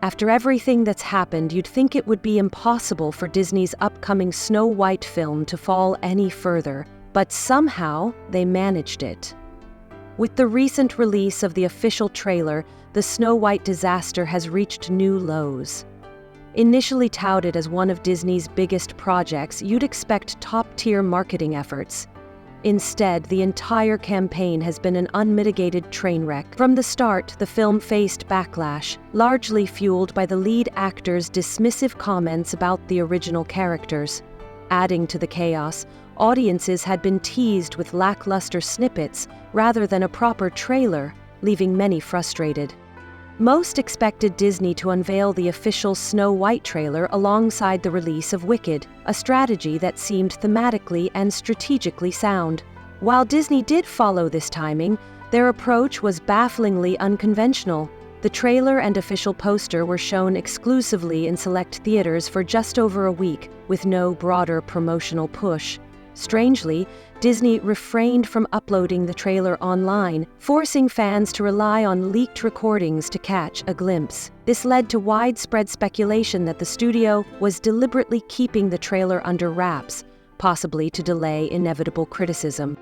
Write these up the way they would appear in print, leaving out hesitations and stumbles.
After everything that's happened, you'd think it would be impossible for Disney's upcoming Snow White film to fall any further, but somehow they managed it. With the recent release of the official trailer, the Snow White disaster has reached new lows. Initially touted as one of Disney's biggest projects, you'd expect top-tier marketing efforts. Instead, the entire campaign has been an unmitigated train wreck. From the start, the film faced backlash, largely fueled by the lead actor's dismissive comments about the original characters. Adding to the chaos, audiences had been teased with lackluster snippets rather than a proper trailer, leaving many frustrated. Most expected Disney to unveil the official Snow White trailer alongside the release of Wicked, a strategy that seemed thematically and strategically sound. While Disney did follow this timing, their approach was bafflingly unconventional. The trailer and official poster were shown exclusively in select theaters for just over a week, with no broader promotional push. Strangely, Disney refrained from uploading the trailer online, forcing fans to rely on leaked recordings to catch a glimpse. This led to widespread speculation that the studio was deliberately keeping the trailer under wraps, possibly to delay inevitable criticism.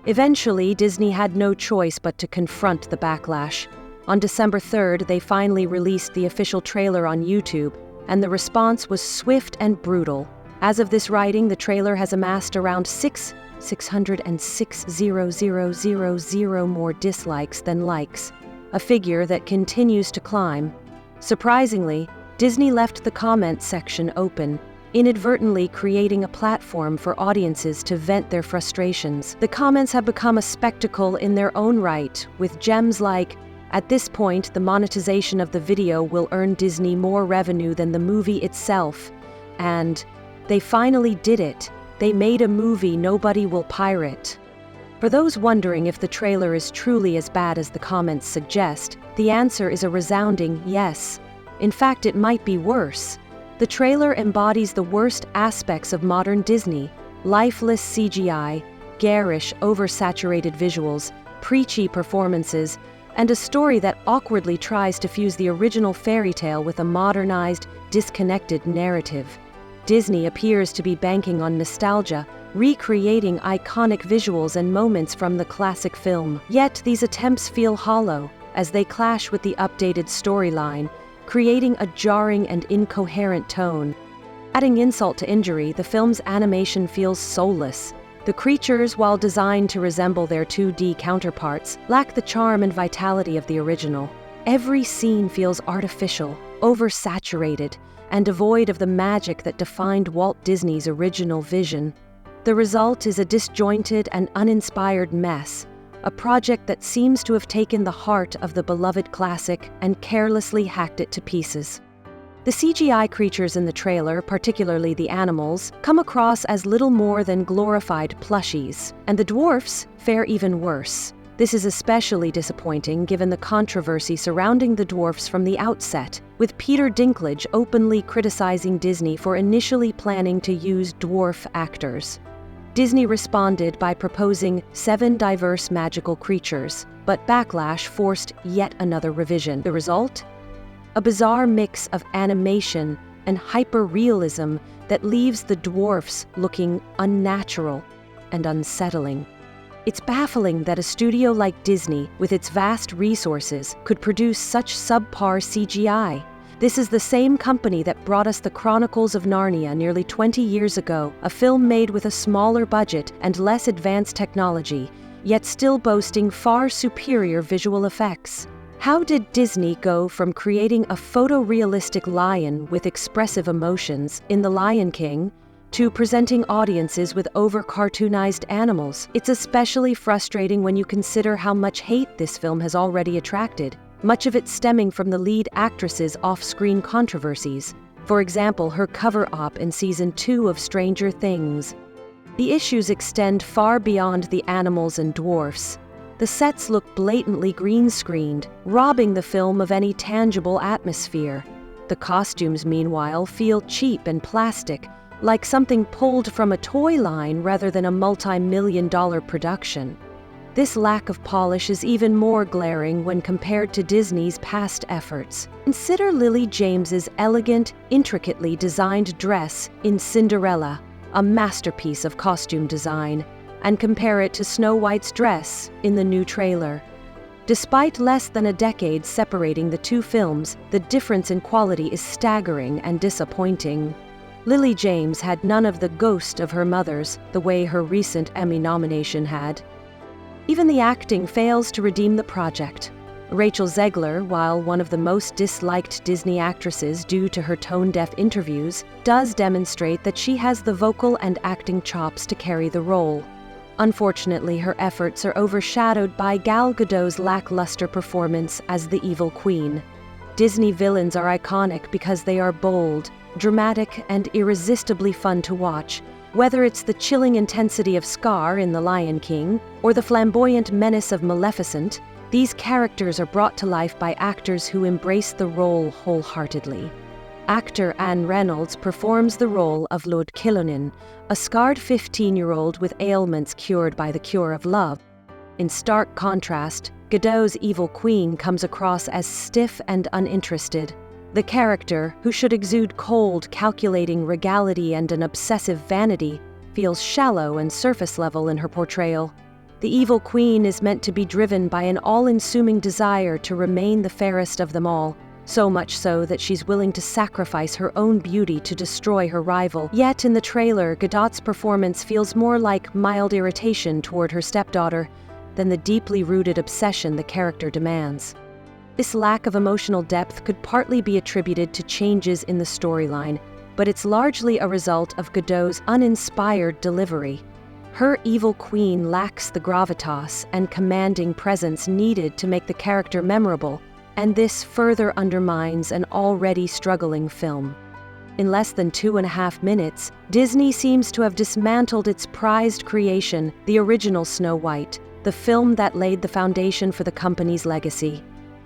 Eventually, Disney had no choice but to confront the backlash. On December 3rd, they finally released the official trailer on YouTube, and the response was swift and brutal. As of this writing, the trailer has amassed around 606,000 more dislikes than likes, a figure that continues to climb. Surprisingly, Disney left the comments section open, inadvertently creating a platform for audiences to vent their frustrations. The comments have become a spectacle in their own right, with gems like, "At this point, the monetization of the video will earn Disney more revenue than the movie itself," and "They finally did it. They made a movie nobody will pirate." For those wondering if the trailer is truly as bad as the comments suggest, the answer is a resounding yes. In fact, it might be worse. The trailer embodies the worst aspects of modern Disney: lifeless CGI, garish, oversaturated visuals, preachy performances, and a story that awkwardly tries to fuse the original fairy tale with a modernized, disconnected narrative. Disney appears to be banking on nostalgia, recreating iconic visuals and moments from the classic film. Yet these attempts feel hollow, as they clash with the updated storyline, creating a jarring and incoherent tone. Adding insult to injury, the film's animation feels soulless. The creatures, while designed to resemble their 2D counterparts, lack the charm and vitality of the original. Every scene feels artificial, oversaturated, and devoid of the magic that defined Walt Disney's original vision. The result is a disjointed and uninspired mess, a project that seems to have taken the heart of the beloved classic and carelessly hacked it to pieces. The CGI creatures in the trailer, particularly the animals, come across as little more than glorified plushies, and the dwarfs fare even worse. This is especially disappointing given the controversy surrounding the dwarfs from the outset, with Peter Dinklage openly criticizing Disney for initially planning to use dwarf actors. Disney responded by proposing 7 diverse magical creatures, but backlash forced yet another revision. The result? A bizarre mix of animation and hyper-realism that leaves the dwarfs looking unnatural and unsettling. It's baffling that a studio like Disney, with its vast resources, could produce such subpar CGI. This is the same company that brought us The Chronicles of Narnia nearly 20 years ago, a film made with a smaller budget and less advanced technology, yet still boasting far superior visual effects. How did Disney go from creating a photorealistic lion with expressive emotions in The Lion King to presenting audiences with over-cartoonized animals? It's especially frustrating when you consider how much hate this film has already attracted, much of it stemming from the lead actress's off-screen controversies. For example, her cover-op in Season 2 of Stranger Things. The issues extend far beyond the animals and dwarfs. The sets look blatantly green-screened, robbing the film of any tangible atmosphere. The costumes, meanwhile, feel cheap and plastic, like something pulled from a toy line rather than a multi-million-dollar production. This lack of polish is even more glaring when compared to Disney's past efforts. Consider Lily James's elegant, intricately designed dress in Cinderella, a masterpiece of costume design, and compare it to Snow White's dress in the new trailer. Despite less than a decade separating the two films, the difference in quality is staggering and disappointing. Lily James had none of the ghost of her mother's, the way her recent Emmy nomination had. Even the acting fails to redeem the project. Rachel Zegler, while one of the most disliked Disney actresses due to her tone-deaf interviews, does demonstrate that she has the vocal and acting chops to carry the role. Unfortunately, her efforts are overshadowed by Gal Gadot's lackluster performance as the evil queen. Disney villains are iconic because they are bold, dramatic, and irresistibly fun to watch. Whether it's the chilling intensity of Scar in The Lion King or the flamboyant menace of Maleficent, these characters are brought to life by actors who embrace the role wholeheartedly. Actor Anne Reynolds performs the role of Lord Killonin, a scarred 15-year-old with ailments cured by the cure of love. In stark contrast, Gadot's evil queen comes across as stiff and uninterested. The character, who should exude cold, calculating regality and an obsessive vanity, feels shallow and surface-level in her portrayal. The evil queen is meant to be driven by an all-consuming desire to remain the fairest of them all, so much so that she's willing to sacrifice her own beauty to destroy her rival. Yet in the trailer, Gadot's performance feels more like mild irritation toward her stepdaughter than the deeply rooted obsession the character demands. This lack of emotional depth could partly be attributed to changes in the storyline, but it's largely a result of Gadot's uninspired delivery. Her evil queen lacks the gravitas and commanding presence needed to make the character memorable, and this further undermines an already struggling film. In less than 2.5 minutes, Disney seems to have dismantled its prized creation, the original Snow White, the film that laid the foundation for the company's legacy.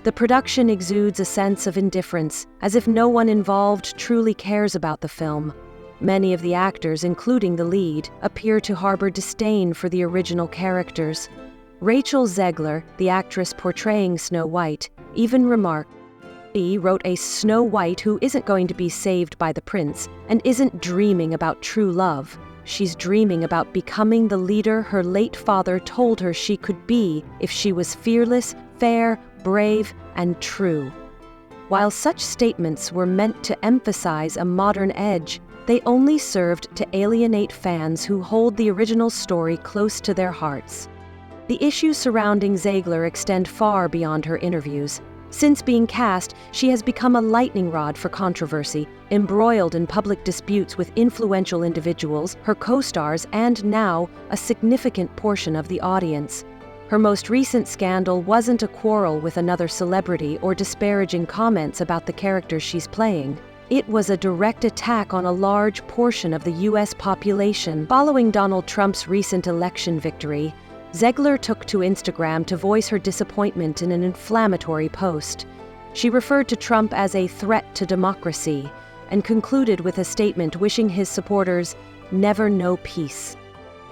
The production exudes a sense of indifference, as if no one involved truly cares about the film. Many of the actors, including the lead, appear to harbor disdain for the original characters. Rachel Zegler, the actress portraying Snow White, even remarked, "She wrote a Snow White who isn't going to be saved by the prince and isn't dreaming about true love. She's dreaming about becoming the leader her late father told her she could be if she was fearless, fair, brave, and true." While such statements were meant to emphasize a modern edge, they only served to alienate fans who hold the original story close to their hearts. The issues surrounding Zegler extend far beyond her interviews. Since being cast, she has become a lightning rod for controversy, embroiled in public disputes with influential individuals, her co-stars, and now a significant portion of the audience. Her most recent scandal wasn't a quarrel with another celebrity or disparaging comments about the character she's playing. It was a direct attack on a large portion of the U.S. population. Following Donald Trump's recent election victory, Zegler took to Instagram to voice her disappointment in an inflammatory post. She referred to Trump as a threat to democracy and concluded with a statement wishing his supporters never know peace.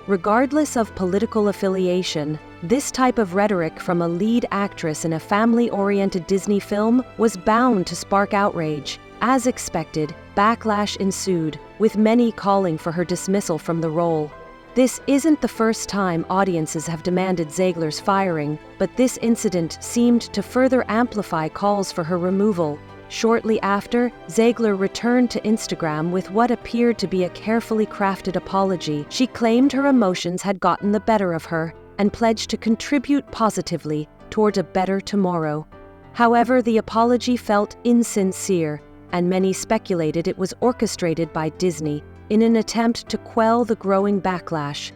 Regardless of political affiliation, this type of rhetoric from a lead actress in a family-oriented Disney film was bound to spark outrage. As expected, backlash ensued, with many calling for her dismissal from the role. This isn't the first time audiences have demanded Zegler's firing, but this incident seemed to further amplify calls for her removal. Shortly after, Zegler returned to Instagram with what appeared to be a carefully crafted apology. She claimed her emotions had gotten the better of her and pledged to contribute positively toward a better tomorrow. However, the apology felt insincere, and many speculated it was orchestrated by Disney in an attempt to quell the growing backlash.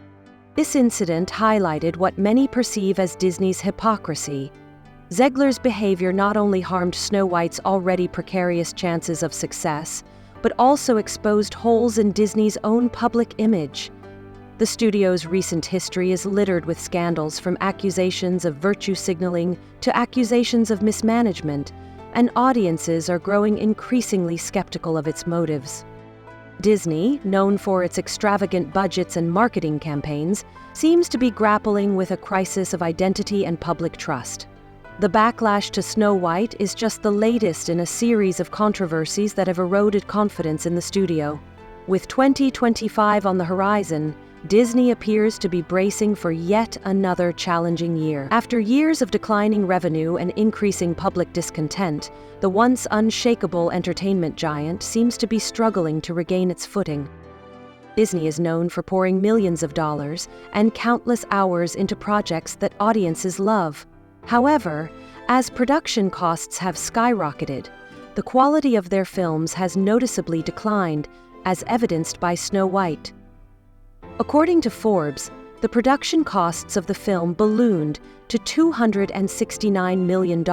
This incident highlighted what many perceive as Disney's hypocrisy. Zegler's behavior not only harmed Snow White's already precarious chances of success, but also exposed holes in Disney's own public image. The studio's recent history is littered with scandals, from accusations of virtue signaling to accusations of mismanagement, and audiences are growing increasingly skeptical of its motives. Disney, known for its extravagant budgets and marketing campaigns, seems to be grappling with a crisis of identity and public trust. The backlash to Snow White is just the latest in a series of controversies that have eroded confidence in the studio. With 2025 on the horizon, Disney appears to be bracing for yet another challenging year. After years of declining revenue and increasing public discontent, the once unshakable entertainment giant seems to be struggling to regain its footing. Disney is known for pouring millions of dollars and countless hours into projects that audiences love. However, as production costs have skyrocketed, the quality of their films has noticeably declined, as evidenced by Snow White. According to Forbes, the production costs of the film ballooned to $269 million,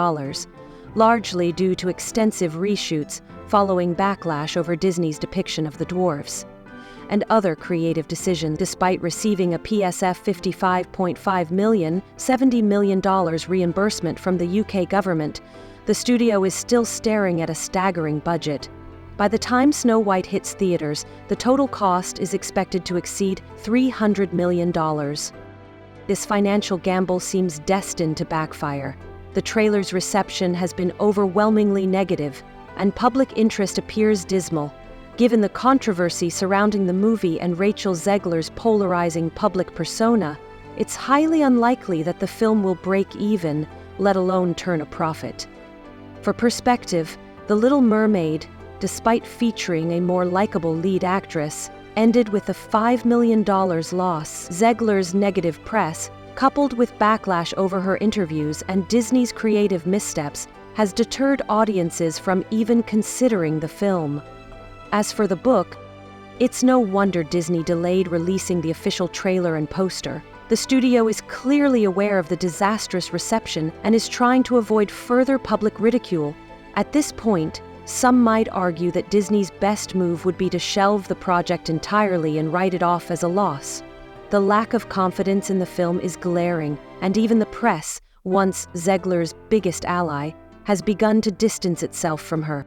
largely due to extensive reshoots following backlash over Disney's depiction of the dwarves and other creative decisions. Despite receiving a PSF $55.5 million, $70 million reimbursement from the UK government, the studio is still staring at a staggering budget. By the time Snow White hits theaters, the total cost is expected to exceed $300 million. This financial gamble seems destined to backfire. The trailer's reception has been overwhelmingly negative, and public interest appears dismal. Given the controversy surrounding the movie and Rachel Zegler's polarizing public persona, it's highly unlikely that the film will break even, let alone turn a profit. For perspective, The Little Mermaid, despite featuring a more likable lead actress, ended with a $5 million loss. Zegler's negative press, coupled with backlash over her interviews and Disney's creative missteps, has deterred audiences from even considering the film. As for the book, it's no wonder Disney delayed releasing the official trailer and poster. The studio is clearly aware of the disastrous reception and is trying to avoid further public ridicule. At this point, some might argue that Disney's best move would be to shelve the project entirely and write it off as a loss. The lack of confidence in the film is glaring, and even the press, once Zegler's biggest ally, has begun to distance itself from her.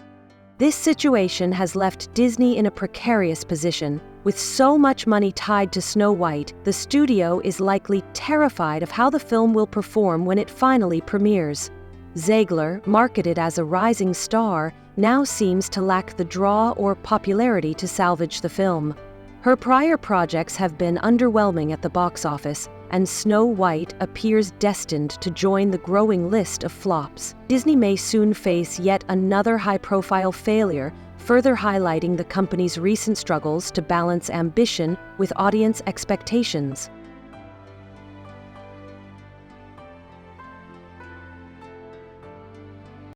This situation has left Disney in a precarious position. With so much money tied to Snow White, the studio is likely terrified of how the film will perform when it finally premieres. Zegler, marketed as a rising star, now seems to lack the draw or popularity to salvage the film. Her prior projects have been underwhelming at the box office, and Snow White appears destined to join the growing list of flops. Disney may soon face yet another high-profile failure, further highlighting the company's recent struggles to balance ambition with audience expectations.